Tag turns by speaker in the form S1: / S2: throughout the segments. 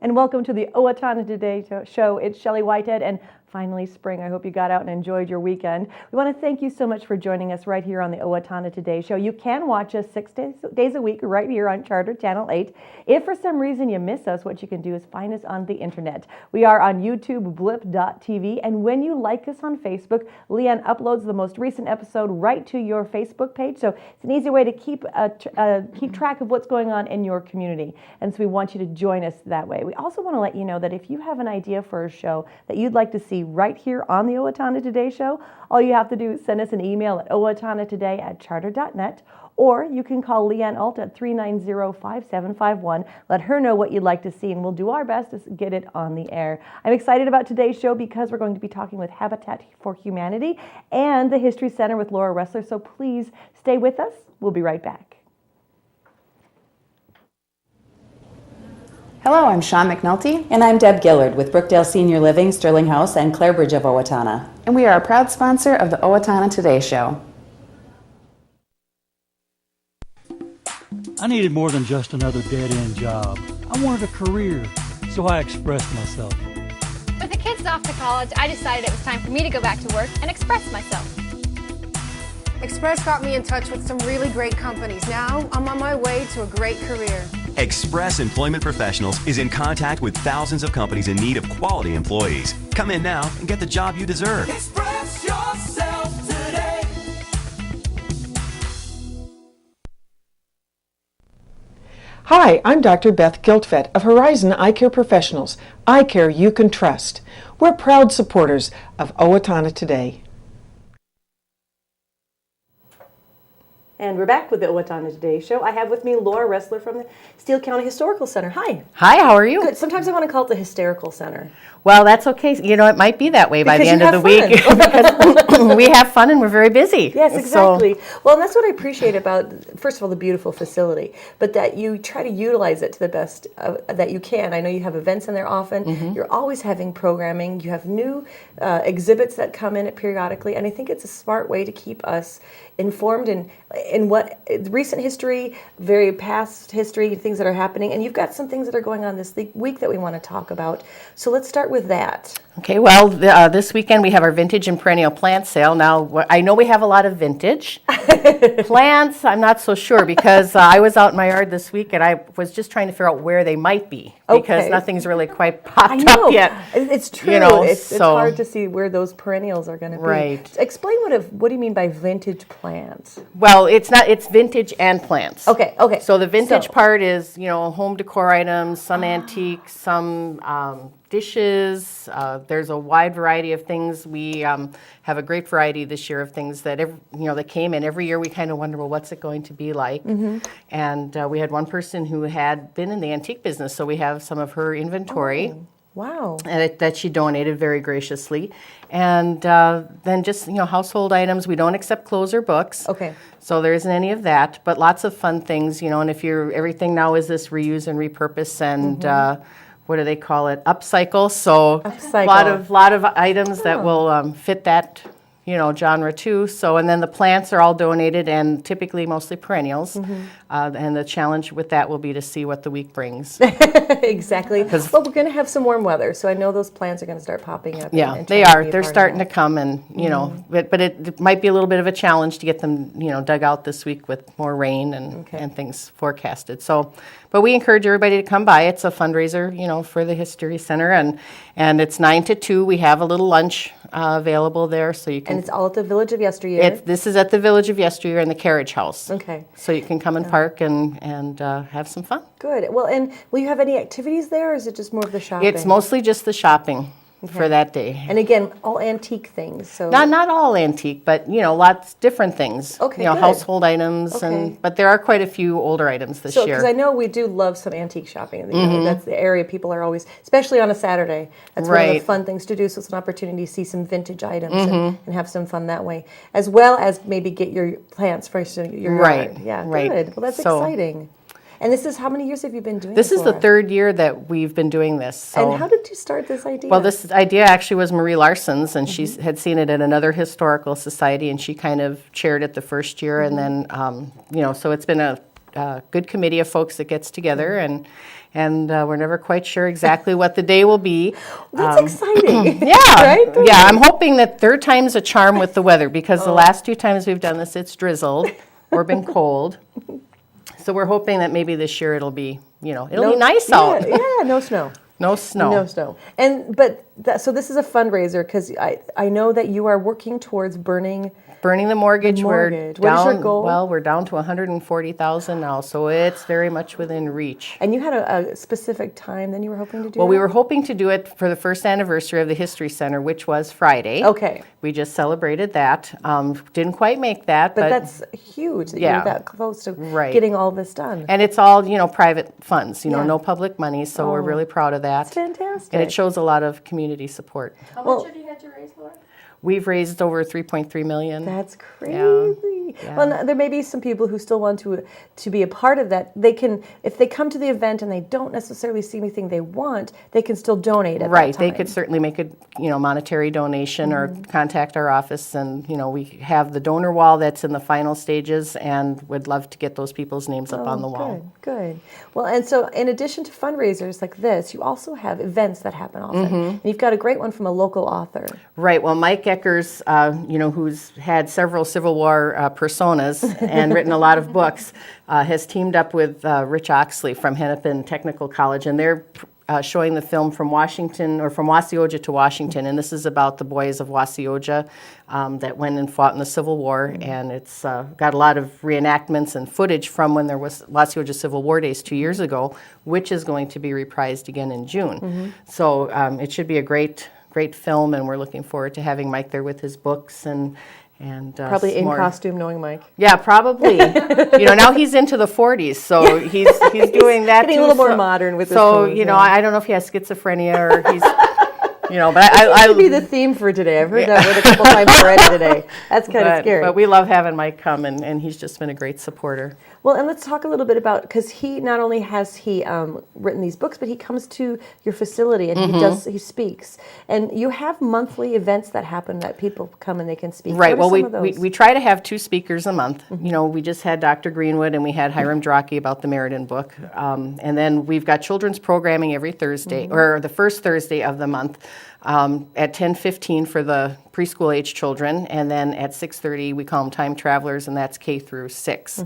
S1: and welcome to the Owatonna Today show. It's Shelley Whitehead, and finally spring. I hope you got out and enjoyed your weekend. We want to thank you so much for joining us right here on the Owatonna Today show. You can watch us 6 days a week right here on Charter Channel 8. If for some reason you miss us, what you can do is find us on the internet. We are on YouTube, blip.tv, and when you like us on Facebook, Leanne uploads the most recent episode right to your Facebook page, so it's an easy way to keep track of what's going on in your community, and so we want you to join us that way. We also want to let you know that if you have an idea for a show that you'd like to see right here on the Owatonna Today show, all you have to do is send us an email at owatonnatoday@charter.net, or you can call Leanne Alt at 390-5751. Let her know what you'd like to see, and we'll do our best to get it on the air. I'm excited about today's show because we're going to be talking with Habitat for Humanity and the History Center with Laura Ressler, so please stay with us. We'll be right back.
S2: Hello, I'm Sean McNulty.
S3: And I'm Deb Gillard with Brookdale Senior Living, Sterling House, and Clarebridge of Owatonna.
S2: And we are a proud sponsor of the Owatonna Today show.
S4: I needed more than just another dead-end job. I wanted a career, so I expressed myself.
S5: With the kids off to college, I decided it was time for me to go back to work and express myself.
S6: Express got me in touch with some really great companies. Now I'm on my way to a great career.
S7: Express Employment Professionals is in contact with thousands of companies in need of quality employees. Come in now and get the job you deserve.
S8: Express yourself today.
S9: Hi, I'm Dr. Beth Giltfett of Horizon Eye Care Professionals. Eye care you can trust. We're proud supporters of Owatonna Today.
S1: And we're back with the Owatonna Today show. I have with me Laura Ressler from the Steele County Historical Center. Hi.
S10: Hi, how are you?
S1: Good. Sometimes I want to call it the Hysterical Center.
S10: Well, that's okay. You know, it might be that way by the end of the week.
S1: Because
S10: we have fun and we're very busy.
S1: Yes, exactly. Well, and that's what I appreciate about, first of all, the beautiful facility, but that you try to utilize it to the best that you can. I know you have events in there often. Mm-hmm. You're always having programming. You have new exhibits that come in it periodically, and I think it's a smart way to keep us informed in what recent history, very past history, things that are happening, and you've got some things that are going on this week that we want to talk about. So let's start with that.
S10: Okay, well, this weekend we have our vintage and perennial plant sale. Now, I know we have a lot of vintage. Plants, I'm not so sure, because I was out in my yard this week and I was just trying to figure out where they might be, because nothing's really quite popped up yet.
S1: It's true.
S10: You know,
S1: it's hard to see where those perennials are going to be.
S10: Right.
S1: Explain what do you mean by vintage plants?
S10: Well, it's vintage and plants.
S1: Okay.
S10: So the vintage part is, home decor items, some antiques, some dishes. There's a wide variety of things. We have a great variety this year of things that that came in. Every year we kind of wonder, well, what's it going to be like? Mm-hmm. And we had one person who had been in the antique business, so we have some of her inventory.
S1: Oh, wow.
S10: And that she donated very graciously. And then just, household items. We don't accept clothes or books.
S1: Okay.
S10: So there isn't any of that, but lots of fun things, and if everything now is this reuse and repurpose and what do they call it? Upcycle. So
S1: Upcycle.
S10: a lot of items that will fit that, genre too. So, and then the plants are all donated and typically mostly perennials. Mm-hmm. And the challenge with that will be to see what the week brings.
S1: Exactly. Well, we're going to have some warm weather, so I know those plants are going to start popping up.
S10: Yeah, they are. They're starting to come, and but it might be a little bit of a challenge to get them, dug out this week with more rain and things forecasted. So, but we encourage everybody to come by. It's a fundraiser, for the History Center, and it's 9 to 2. We have a little lunch available there, so you can.
S1: And it's all at the Village of Yesteryear.
S10: This is at the Village of Yesteryear in the Carriage House.
S1: Okay.
S10: So you can come and park and have some fun.
S1: Good. Well, and will you have any activities there, or is it just more of the shopping?
S10: It's mostly just the shopping for that day.
S1: And again, all antique things. So
S10: not all antique, but lots different things.
S1: Okay, good.
S10: Household items, but there are quite a few older items this year.
S1: Because I know we do love some antique shopping. That's the area people are always, especially on a Saturday. That's one of the fun things to do. So it's an opportunity to see some vintage items and have some fun that way, as well as maybe get your plants for your yard. Yeah, good. Well, that's exciting. And this is, how many years have you been doing this?
S10: This is the third year that we've been doing this. So.
S1: And how did you start this idea?
S10: Well, this idea actually was Marie Larson's, and she had seen it at another historical society, and she kind of chaired it the first year, and then, so it's been a good committee of folks that gets together, and we're never quite sure exactly what the day will be.
S1: That's exciting.
S10: Yeah,
S1: Right?
S10: yeah. I'm hoping that third time's a charm with the weather, because the last 2 times we've done this, it's drizzled or been cold. So we're hoping that maybe this year it'll be, it'll be nice out.
S1: Yeah, no snow.
S10: No snow.
S1: No snow. So this is a fundraiser because I know that you are working towards burning
S10: the mortgage. We're
S1: mortgage.
S10: down.
S1: What is your goal?
S10: Well, we're down to 140,000 now, so it's very much within reach.
S1: And you had a specific time then you were hoping to do
S10: Well, we
S1: that?
S10: were hoping to do it for the first anniversary of the History Center, which was Friday.
S1: Okay.
S10: We just celebrated that. Didn't quite make that,
S1: But that's huge that
S10: Yeah.
S1: you're that close to
S10: Right.
S1: getting all this done.
S10: and it's all, private funds,
S1: Yeah.
S10: no public money, so we're really proud of that.
S1: That's fantastic.
S10: And it shows a lot of community support.
S1: How much have you had to raise, Laura?
S10: We've raised over 3.3 million.
S1: That's crazy.
S10: Yeah.
S1: Well, there may be some people who still want to be a part of that. They can, if they come to the event and they don't necessarily see anything they want, they can still donate at
S10: Right,
S1: that time.
S10: they could certainly make a monetary donation or contact our office, and we have the donor wall that's in the final stages, and would love to get those people's names up on the wall.
S1: Good. Well, and so in addition to fundraisers like this, you also have events that happen often. And you've got a great one from a local author.
S10: Right. Well, Mike Eckers, who's had several Civil War personas and written a lot of books, has teamed up with Rich Oxley from Hennepin Technical College, and they're showing the film from Washington, or from Wasioja to Washington, and this is about the boys of Wasioja that went and fought in the Civil War, and it's got a lot of reenactments and footage from when there was Wasioja Civil War Days 2 years ago, which is going to be reprised again in June. So it should be a great film, and we're looking forward to having Mike there with his books and
S1: Probably in
S10: more
S1: costume, knowing Mike.
S10: Yeah, probably. Now he's into the 40s, so he's doing that.
S1: Getting
S10: too,
S1: a little more modern with his
S10: So
S1: clothes, yeah.
S10: I don't know if he has schizophrenia or he's, but I
S1: That would be the theme for today. I've heard that word a couple times already today. That's kind of scary.
S10: But we love having Mike come, and he's just been a great supporter.
S1: Well, and let's talk a little bit about, because he not only has written these books, but he comes to your facility and he speaks. And you have monthly events that happen that people come and they can speak.
S10: Right.
S1: What are
S10: Well,
S1: some of those?
S10: we try to have 2 speakers a month. We just had Dr. Greenwood, and we had Hiram Draki about the Meriden book. And then we've got children's programming every Thursday, or the first Thursday of the month. At 10:15 for the preschool age children, and then at 6:30 we call them time travelers, and that's K through 6.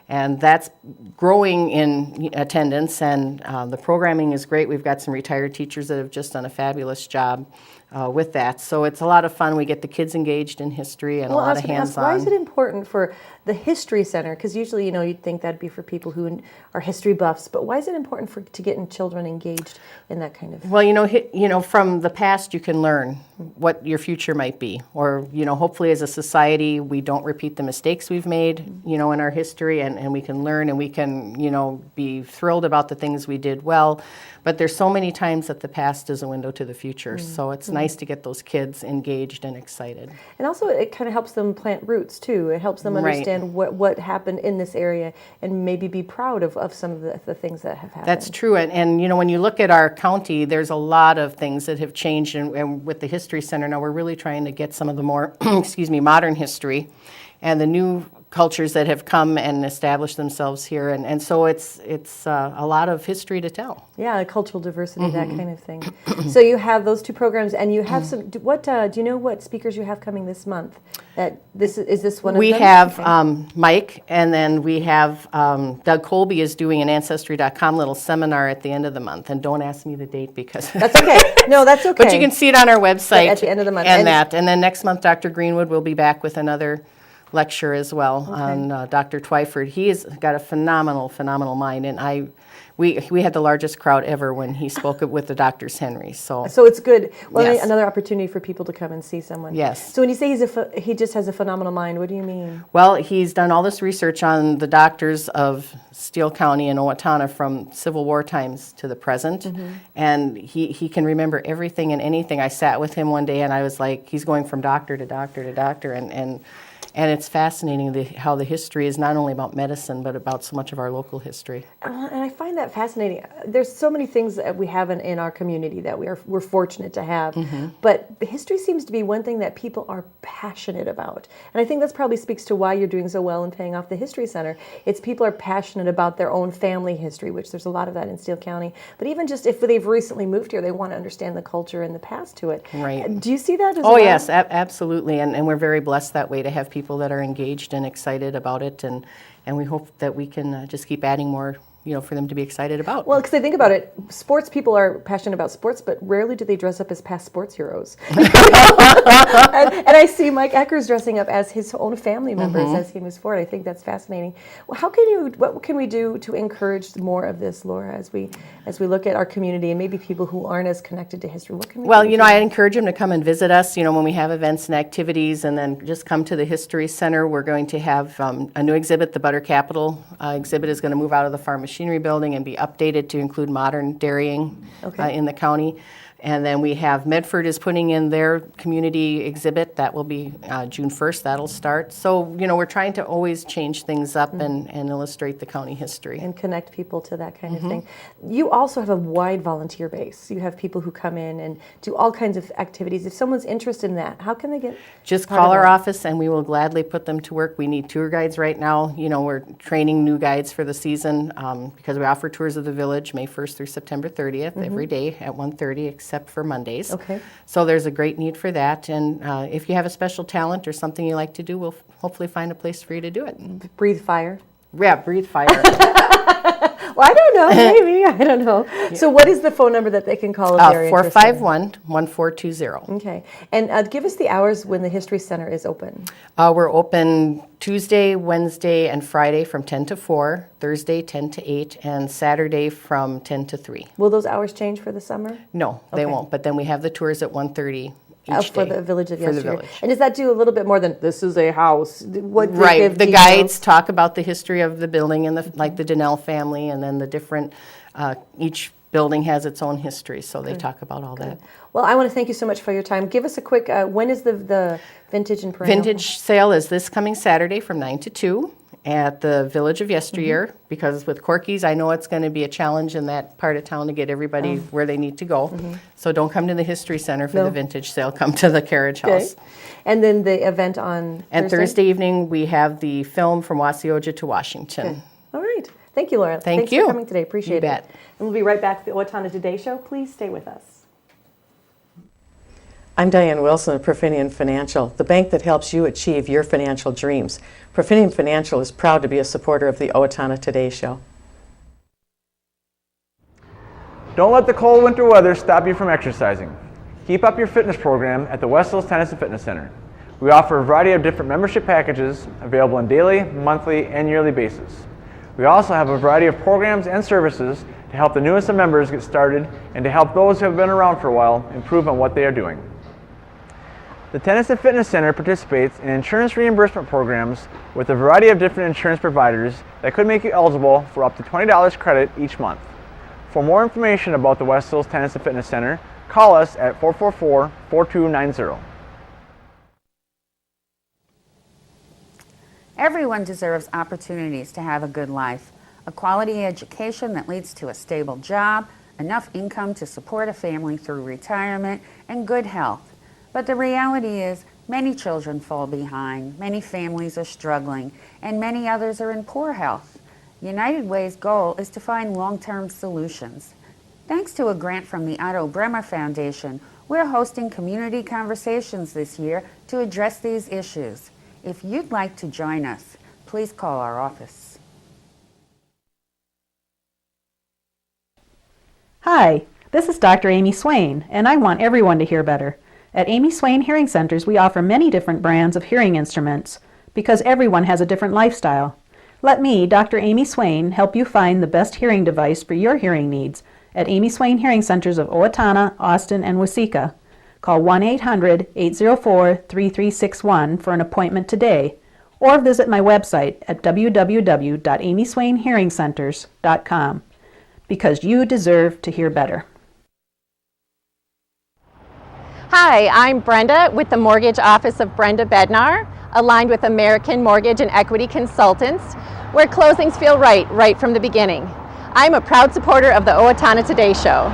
S10: And that's growing in attendance, and the programming is great. We've got some retired teachers that have just done a fabulous job with that. So it's a lot of fun. We get the kids engaged in history and a lot of hands-on.
S1: Why is it important for the History Center? Because usually, you'd think that'd be for people who are history buffs, but why is it important to get children engaged in that kind of?
S10: Well, from the past you can learn what your future might be, or hopefully as a society we don't repeat the mistakes we've made, in our history, and we can learn, and we can, be thrilled about the things we did well. But there's so many times that the past is a window to the future, so it's nice to get those kids engaged and excited.
S1: And also, it kind of helps them plant roots too. It helps them understand what happened in this area, and maybe be proud of some of the things that have happened.
S10: That's true, and when you look at our county, there's a lot of things that have changed, and with the History Center now, we're really trying to get some of the more, modern history, and the new cultures that have come and established themselves here, and so it's a lot of history to tell.
S1: Yeah, cultural diversity, that kind of thing. So you have those 2 programs, and you have some. Do you know what speakers you have coming this month? Is this one of them?
S10: We have Mike, and then we have Doug Colby is doing an Ancestry.com little seminar at the end of the month, and don't ask me the date because
S1: That's okay. No, that's okay.
S10: but you can see it on our website
S1: At the end of the month.
S10: and then next month Dr. Greenwood will be back with another lecture as well on Dr. Twyford. He has got a phenomenal mind, and we had the largest crowd ever when he spoke with the Doctors Henry. So
S1: it's good. Well,
S10: Yes.
S1: another opportunity for people to come and see someone.
S10: Yes.
S1: So when you say he just has a phenomenal mind, what do you mean?
S10: Well, he's done all this research on the doctors of Steele County and Owatonna from Civil War times to the present, and he can remember everything and anything. I sat with him one day, and I was like, he's going from doctor to doctor to doctor, and it's fascinating how the history is not only about medicine, but about so much of our local history.
S1: And I find find that fascinating. There's so many things that we have in our community that we're fortunate to have, but history seems to be one thing that people are passionate about. And I think that probably speaks to why you're doing so well in paying off the History Center. It's people are passionate about their own family history, which there's a lot of that in Steele County. But even just if they've recently moved here, they want to understand the culture and the past to it.
S10: Right.
S1: Do you see that as well?
S10: Oh, yes, absolutely. And we're very blessed that way to have people that are engaged and excited about it. And we hope that we can just keep adding more, for them to be excited about.
S1: Well, because I think about it, sports people are passionate about sports, but rarely do they dress up as past sports heroes. and I see Mike Eckers dressing up as his own family members as he moves forward. I think that's fascinating. Well, what can we do to encourage more of this, Laura, as we look at our community and maybe people who aren't as connected to history? What can we do?
S10: I encourage them to come and visit us, when we have events and activities, and then just come to the History Center. We're going to have a new exhibit. The Butter Capital exhibit is going to move out of the Farm Machinery Building and be updated to include modern dairying in the county. And then we have Medford is putting in their community exhibit. That will be June 1st. That'll start. So, we're trying to always change things up and illustrate the county history.
S1: And connect people to that kind of thing. You also have a wide volunteer base. You have people who come in and do all kinds of activities. If someone's interested in that, how can they get
S10: Just call our office and we will gladly put them to work. We need tour guides right now. We're training new guides for the season because we offer tours of the village May 1st through September 30th every day at 1:30 except for Mondays.
S1: Okay.
S10: So there's a great need for that. And if you have a special talent or something you like to do, we'll hopefully find a place for you to do it.
S1: Breathe fire?
S10: Yeah, breathe fire.
S1: Well, I don't know. Maybe. I don't know. Yeah. So what is the phone number that they can call if they're interested?
S10: 451-1420.
S1: Okay. And give us the hours when the History Center is open.
S10: We're open Tuesday, Wednesday, and Friday from 10 to 4, Thursday 10 to 8, and Saturday from 10 to 3.
S1: Will those hours change for the summer?
S10: No, they won't. But then we have the tours at 1:30 each
S1: for
S10: day.
S1: the Village of
S10: For the
S1: Yesteryear.
S10: village.
S1: And does that do a little bit more than this is a house? What
S10: Right. The
S1: details?
S10: guides talk about the history of the building and like the Donnell family, and then the different, each building has its own history, so they talk about all that.
S1: Well, I want to thank you so much for your time. Give us a quick, when is the Vintage and Perennial?
S10: Vintage sale is this coming Saturday from 9 to 2 at the Village of Yesteryear, because with Corky's, I know it's going to be a challenge in that part of town to get everybody where they need to go. So don't come to the History Center for the vintage sale. Come to the Carriage House.
S1: And then the event on
S10: And Thursday evening, we have the film From Wasioja to Washington.
S1: Okay. All right. Thank you, Laura.
S10: Thanks
S1: for coming today. Appreciate
S10: You
S1: it.
S10: bet.
S1: And we'll be right back to the Owatonna Today Show. Please stay with us.
S9: I'm Diane Wilson of Profinium Financial, the bank that helps you achieve your financial dreams. Profinium Financial is proud to be a supporter of the Owatonna Today Show.
S11: Don't let the cold winter weather stop you from exercising. Keep up your fitness program at the West Hills Tennis and Fitness Center. We offer a variety of different membership packages available on daily, monthly, and yearly basis. We also have a variety of programs and services to help the newest of members get started and to help those who have been around for a while improve on what they are doing. The Tennis and Fitness Center participates in insurance reimbursement programs with a variety of different insurance providers that could make you eligible for up to $20 credit each month. For more information about the West Hills Tennis and Fitness Center, call us at 444-4290.
S12: Everyone deserves opportunities to have a good life, a quality education that leads to a stable job, enough income to support a family through retirement, and good health. But the reality is, many children fall behind, many families are struggling, and many others are in poor health. United Way's goal is to find long-term solutions. Thanks to a grant from the Otto Bremer Foundation, we're hosting community conversations this year to address these issues. If you'd like to join us, please call our office.
S13: Hi, this is Dr. Amy Swain, and I want everyone to hear better. At Amy Swain Hearing Centers, we offer many different brands of hearing instruments because everyone has a different lifestyle. Let me, Dr. Amy Swain, help you find the best hearing device for your hearing needs at Amy Swain Hearing Centers of Owatonna, Austin, and Waseca. Call 1-800-804-3361 for an appointment today, or visit my website at www.amyswainhearingcenters.com, because you deserve to hear better.
S14: Hi, I'm Brenda with the Mortgage Office of Brenda Bednar, aligned with American Mortgage and Equity Consultants, where closings feel right from the beginning. I'm a proud supporter of the Owatonna Today Show.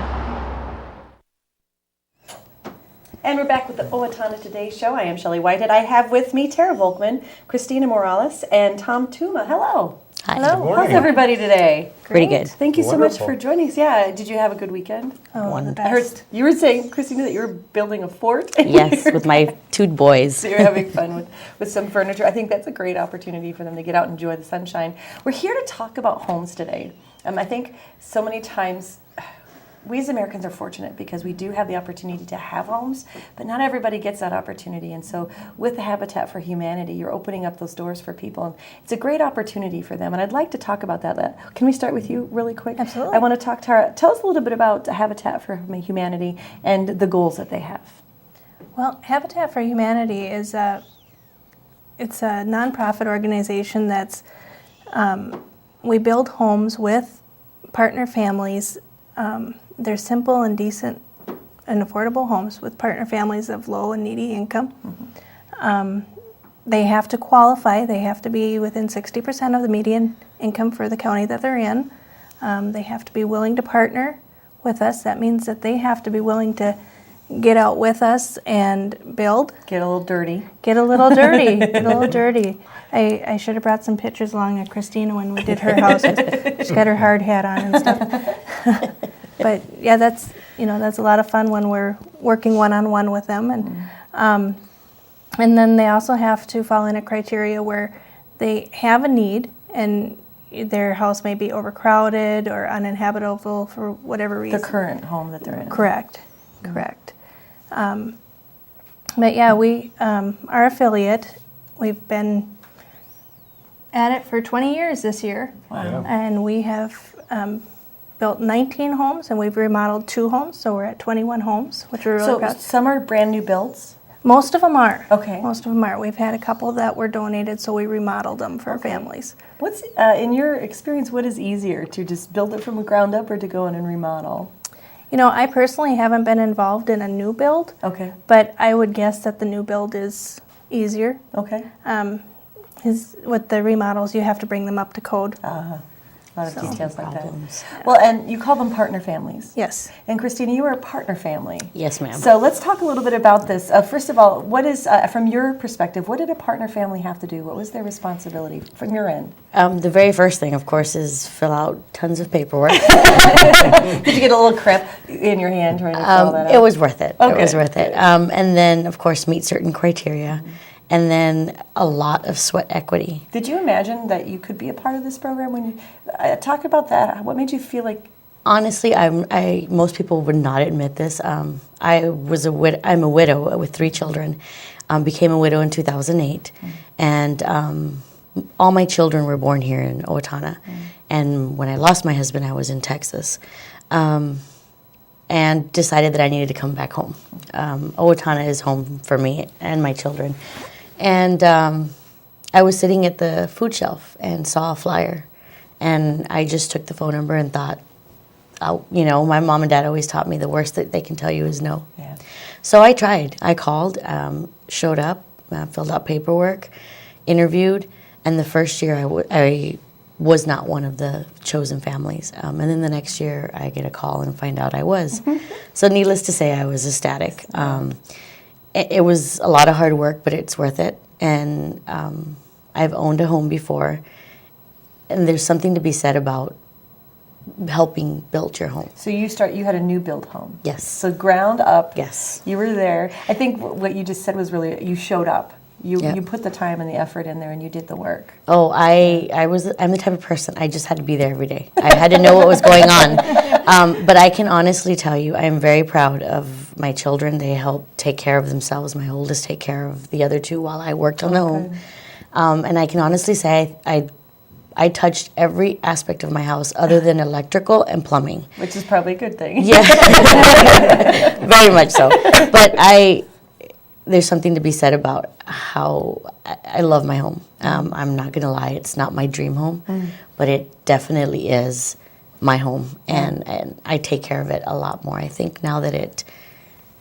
S1: And we're back with the Owatonna Today Show. I am Shelley Whitehead. I have with me Tara Volkman, Christina Morales, and Tom Tuma. Hello.
S15: Hi.
S1: Hello.
S15: Good morning.
S1: How's everybody today?
S15: Pretty good.
S1: Thank you so
S15: Wonderful.
S1: much for joining us. Yeah, did you have a good weekend?
S15: Oh, the
S1: I heard you were saying, Christina, that you were building a fort.
S15: Yes, with my 2 boys.
S1: So you're having fun with some furniture. I think that's a great opportunity for them to get out and enjoy the sunshine. We're here to talk about homes today. I think so many times we as Americans are fortunate because we do have the opportunity to have homes, but not everybody gets that opportunity. And so with the Habitat for Humanity, you're opening up those doors for people. And it's a great opportunity for them. And I'd like to talk about that. Can we start with you really quick?
S16: Absolutely.
S1: I want to talk, Tara, tell us a little bit about Habitat for Humanity and the goals that they have.
S16: Well, Habitat for Humanity is it's a nonprofit organization that's we build homes with partner families. They're simple and decent and affordable homes with partner families of low and needy income. They have to qualify. They have to be within 60% of the median income for the county that they're in. They have to be willing to partner with us. That means that they have to be willing to get out with us and build.
S1: Get a little dirty.
S16: Get a little dirty. Get a little dirty. I should have brought some pictures along of Christina when we did her house. She's got her hard hat on and stuff. But yeah, that's a lot of fun when we're working one-on-one with them, and then they also have to fall in a criteria where they have a need and their house may be overcrowded or uninhabitable for whatever reason.
S1: The current home that they're in.
S16: Correct. But yeah, we our affiliate, we've been at it for 20 years this year.
S1: Wow. Yeah.
S16: And we have built 19 homes, and we've remodeled 2 homes, so we're at 21 homes, which we're really proud.
S1: Some are brand new builds?
S16: Most of them are.
S1: Okay.
S16: Most of them are. We've had a couple that were donated, so we remodeled them for families.
S1: What's in your experience, what is easier, to just build it from the ground up or to go in and remodel?
S16: I personally haven't been involved in a new build.
S1: Okay.
S16: But I would guess that the new build is easier.
S1: Okay.
S16: With the remodels, you have to bring them up to code.
S1: A lot of details like that. Well, and you call them partner families.
S16: Yes.
S1: And Christina, you are a partner family.
S15: Yes, ma'am.
S1: So let's talk a little bit about this. First of all, what is, from your perspective, what did a partner family have to do? What was their responsibility from your end?
S15: The very first thing, of course, is fill out tons of paperwork.
S1: Did you get a little crap in your hand trying to fill that out?
S15: It was worth it.
S1: Okay.
S15: It was worth it. And then, of course, meet certain criteria. Mm-hmm. And then a lot of sweat equity.
S1: Did you imagine that you could be a part of this program when you talk about that? What made you feel like?
S15: Honestly, most people would not admit this. I'm a widow with 3 children. Became a widow in 2008, and all my children were born here in Owatonna. And when I lost my husband, I was in Texas, and decided that I needed to come back home. Owatonna is home for me and my children. And I was sitting at the food shelf and saw a flyer. And I just took the phone number and thought, my mom and dad always taught me the worst that they can tell you is no.
S1: Yeah.
S15: So I tried. I called, showed up, filled out paperwork, interviewed. And the first year I was not one of the chosen families. And then the next year I get a call and find out I was. So needless to say, I was ecstatic. It was a lot of hard work, but it's worth it. And I've owned a home before, and there's something to be said about helping build your home.
S1: So you had a new build home.
S15: Yes.
S1: So ground up.
S15: Yes.
S1: You were there. I think what you just said was really, you showed up. You put the time and the effort in there, and you did the work.
S15: Oh, I'm the type of person, I just had to be there every day. I had to know what was going on. But I can honestly tell you, I am very proud of my children. They help take care of themselves. My oldest take care of the other 2 while I worked on the home. And I can honestly say I touched every aspect of my house other than electrical and plumbing.
S1: Which is probably a good thing.
S15: Yeah, very much so. But there's something to be said about how I love my home. I'm not going to lie, it's not my dream home, but it definitely is my home, and I take care of it a lot more. I think now that it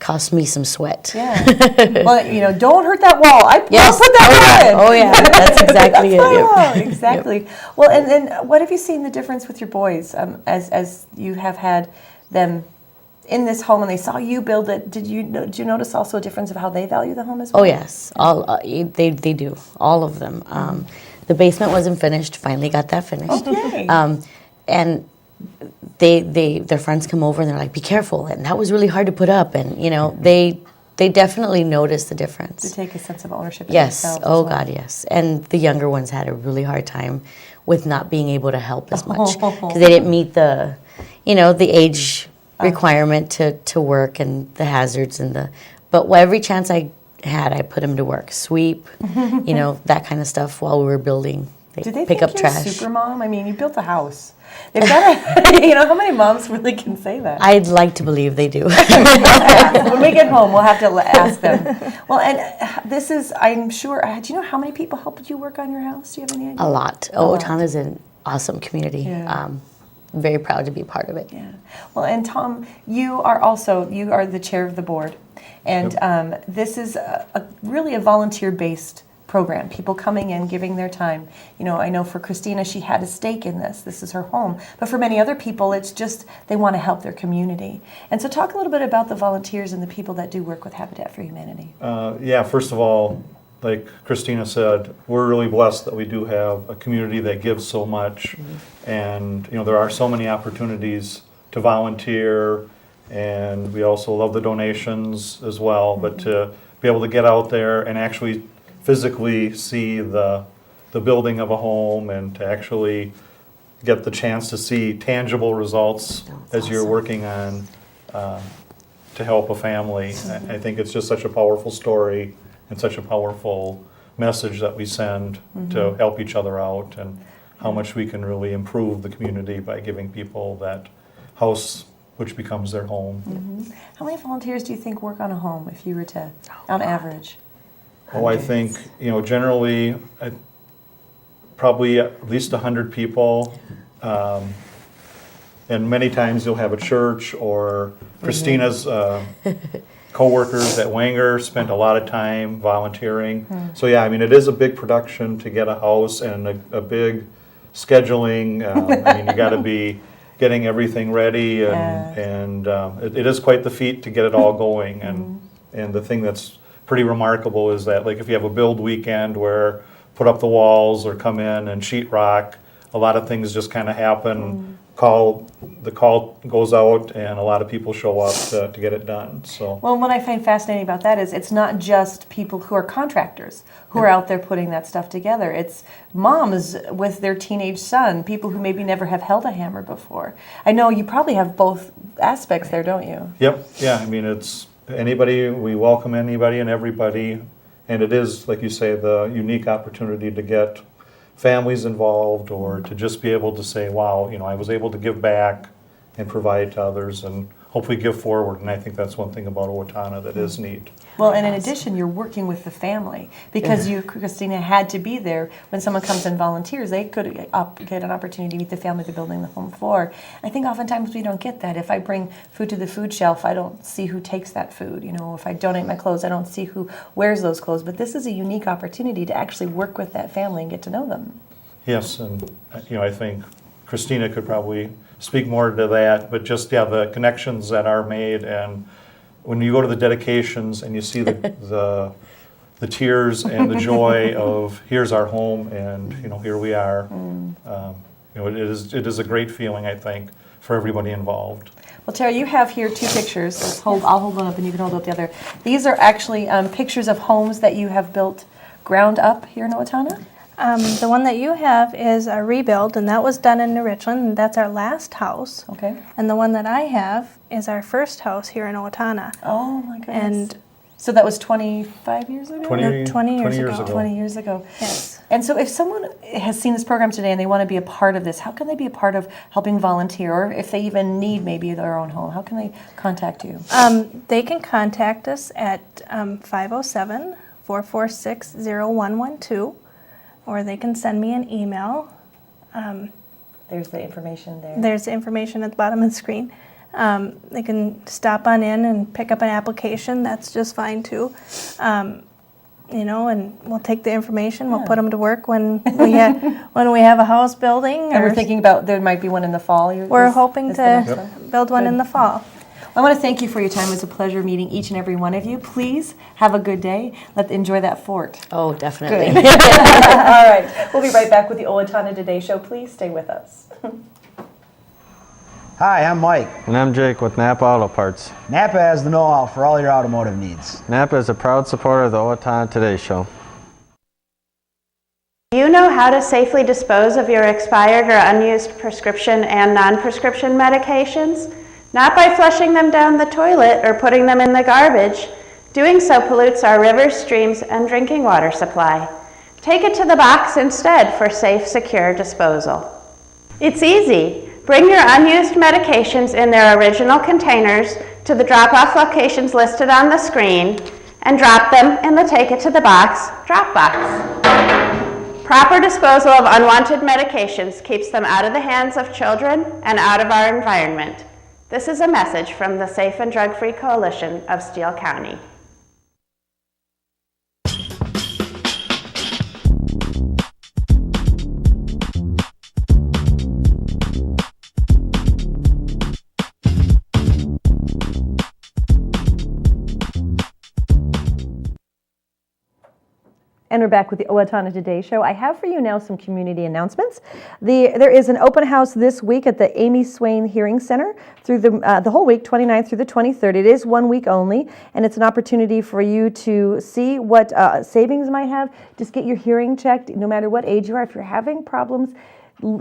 S15: cost me some sweat.
S1: Yeah. Well, don't hurt that wall. I'll put that
S15: wall in. Oh yeah, that's exactly
S1: That's my
S15: it.
S1: wall. Exactly. Well, and then what have you seen the difference with your boys as you have had them in this home and they saw you build it? Did you notice also a difference of how they value the home as well?
S15: Oh yes, all they do, all of them. The basement wasn't finished. Finally got that finished.
S1: Okay.
S15: And their friends come over and they're like, "Be careful!" And that was really hard to put up. And they definitely noticed the difference.
S1: To take a sense of ownership. Of
S15: Yes.
S1: themselves
S15: Oh
S1: as well.
S15: God, yes. And the younger ones had a really hard time with not being able to help as much because they didn't meet the age requirement to work and the hazards but every chance I had, I put them to work, sweep, that kind of stuff while we were building.
S1: Do they
S15: pick
S1: think
S15: up
S1: you're
S15: trash.
S1: super mom? I mean, you built a house. They've got to, how many moms really can say that?
S15: I'd like to believe they do.
S1: When we get home, we'll have to ask them. Well, and this is, I'm sure, do you know how many people helped you work on your house? Do you have any idea?
S15: A lot. Owatonna is an awesome community.
S1: Yeah.
S15: I'm very proud to be part of it.
S1: Yeah. Well, and Tom, you are the chair of the board. And this is really a volunteer-based program, people coming in, giving their time. I know for Christina, she had a stake in this. This is her home. But for many other people, it's just they want to help their community. And so talk a little bit about the volunteers and the people that do work with Habitat for Humanity.
S17: First of all, like Christina said, we're really blessed that we do have a community that gives so much. And, there are so many opportunities to volunteer, and we also love the donations as well. But to be able to get out there and actually physically see the building of a home and to actually get the chance to see tangible results as you're working on to help a family. I think it's just such a powerful story and such a powerful message that we send to help each other out, and how much we can really improve the community by giving people that house which becomes their home.
S1: How many volunteers do you think work on a home if you were to, on average?
S17: I think, generally, probably at least 100 people. And many times you'll have a church or Christina's co-workers at Wenger spent a lot of time volunteering. So yeah, it is a big production to get a house and a big scheduling. You got to be getting everything ready, and it is quite the feat to get it all going. And the thing that's pretty remarkable is that, like, if you have a build weekend where put up the walls or come in and sheetrock, a lot of things just kind of happen. The call goes out, and a lot of people show up to get it done. So,
S1: well, what I find fascinating about that is it's not just people who are contractors who are out there putting that stuff together. It's moms with their teenage son, people who maybe never have held a hammer before. I know you probably have both aspects there, don't you?
S17: Yep. Yeah. It's anybody. We welcome anybody and everybody, and it is, like you say, the unique opportunity to get families involved, or to just be able to say, wow, I was able to give back and provide to others and hopefully give forward. And I think that's one thing about Owatonna that is neat.
S1: Well, and in addition, you're working with the family because you, Christina, had to be there when someone comes and volunteers. They could get an opportunity to meet the family they're building the home for. I think oftentimes we don't get that. If I bring food to the food shelf, I don't see who takes that food. If I donate my clothes, I don't see who wears those clothes. But this is a unique opportunity to actually work with that family and get to know them.
S17: Yes, and I think Christina could probably speak more to that, but just the connections that are made, and when you go to the dedications and you see the tears and the joy of here's our home, and here we are. It is a great feeling, I think, for everybody involved.
S1: Well, Tara, you have here two pictures. I'll hold one up and you can hold up the other. These are actually pictures of homes that you have built ground up here in Owatonna?
S16: The one that you have is a rebuild, and that was done in New Richland, and that's our last house.
S1: Okay.
S16: And the one that I have is our first house here in Owatonna.
S1: Oh my goodness.
S16: And
S1: so that was 25 years ago?
S17: 20 years ago.
S1: 20 years ago.
S16: Yes.
S1: And so if someone has seen this program today and they want to be a part of this, how can they be a part of helping volunteer? Or if they even need maybe their own home, how can they contact you?
S16: They can contact us at 507-446-0112. Or they can send me an email.
S1: There's the information there.
S16: There's the information at the bottom of the screen. They can stop on in and pick up an application. That's just fine too. And we'll take the information. We'll put them to work when we have a house building.
S1: And we're thinking about there might be one in the fall.
S16: We're hoping to build one in the fall.
S1: I want to thank you for your time. It was a pleasure meeting each and every one of you. Please have a good day. Let's enjoy that fort.
S15: Oh, definitely.
S1: Good. All right. We'll be right back with the Owatonna Today Show. Please stay with us.
S18: Hi, I'm Mike.
S19: And I'm Jake with Napa Auto Parts.
S18: Napa has the know-how for all your automotive needs.
S19: Napa is a proud supporter of the Owatonna Today Show.
S20: Do you know how to safely dispose of your expired or unused prescription and non-prescription medications? Not by flushing them down the toilet or putting them in the garbage. Doing so pollutes our rivers, streams, and drinking water supply. Take it to the box instead for safe, secure disposal. It's easy. Bring your unused medications in their original containers to the drop-off locations listed on the screen and drop them in the Take It to the Box drop box. Proper disposal of unwanted medications keeps them out of the hands of children and out of our environment. This is a message from the Safe and Drug-Free Coalition of Steele County.
S1: And we're back with the Owatonna Today Show. I have for you now some community announcements. There is an open house this week at the Amy Swain Hearing Center through the whole week, 29th through the 23rd. It is 1 week only, and it's an opportunity for you to see what savings you might have. Just get your hearing checked, no matter what age you are. If you're having problems,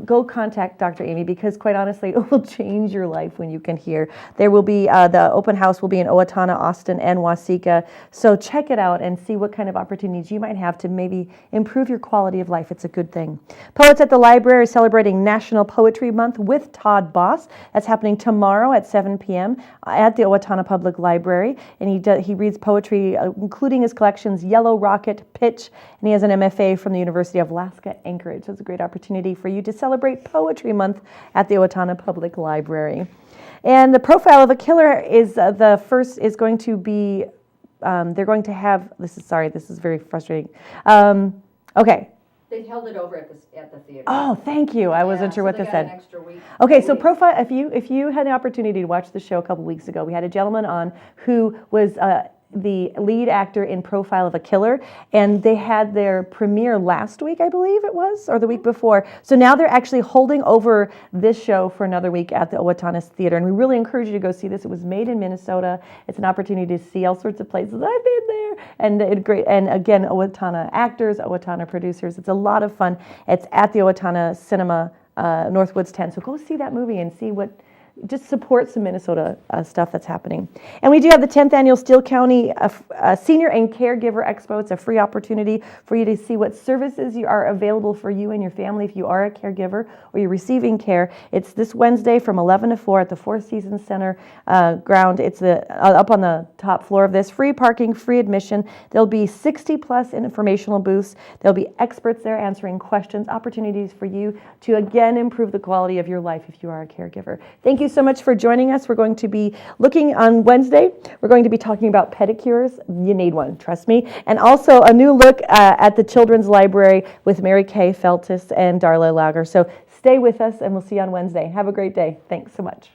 S1: go contact Dr. Amy, because quite honestly, it will change your life when you can hear. There will be, the open house will be in Owatonna, Austin, and Waseca. So check it out and see what kind of opportunities you might have to maybe improve your quality of life. It's a good thing. Poets at the Library are celebrating National Poetry Month with Todd Boss. That's happening tomorrow at 7 p.m. at the Owatonna Public Library. And he reads poetry, including his collections Yellow Rocket, Pitch, and he has an MFA from the University of Alaska, Anchorage. So it's a great opportunity for you to celebrate Poetry Month at the Owatonna Public Library. And the Profile of a Killer is is going to be, they're going to have, this is very frustrating. Okay.
S10: They held it over at the theater.
S1: Oh, thank you. I wasn't sure what this said.
S10: An extra week.
S1: Okay, so Profile, if you had the opportunity to watch the show a couple weeks ago, we had a gentleman on who was the lead actor in Profile of a Killer, and they had their premiere last week, I believe it was, or the week before. So now they're actually holding over this show for another week at the Owatonna Theater, and we really encourage you to go see this. It was made in Minnesota. It's an opportunity to see all sorts of places. I've been there, and again, Owatonna actors, Owatonna producers. It's a lot of fun. It's at the Owatonna Cinema, Northwoods 10. So go see that movie and see just support some Minnesota stuff that's happening. And we do have the 10th Annual Steele County Senior and Caregiver Expo. It's a free opportunity for you to see what services are available for you and your family if you are a caregiver or you're receiving care. It's this Wednesday from 11 to 4 at the Four Seasons Center ground. It's up on the top floor of this. Free parking, free admission. There'll be 60 plus informational booths. There'll be experts there answering questions, opportunities for you to again improve the quality of your life if you are a caregiver. Thank you so much for joining us. We're going to be looking on Wednesday. We're going to be talking about pedicures. You need one, trust me. And also a new look at the Children's Library with Mary Kay Feltis and Darla Lager. So stay with us and we'll see you on Wednesday. Have a great day. Thanks so much.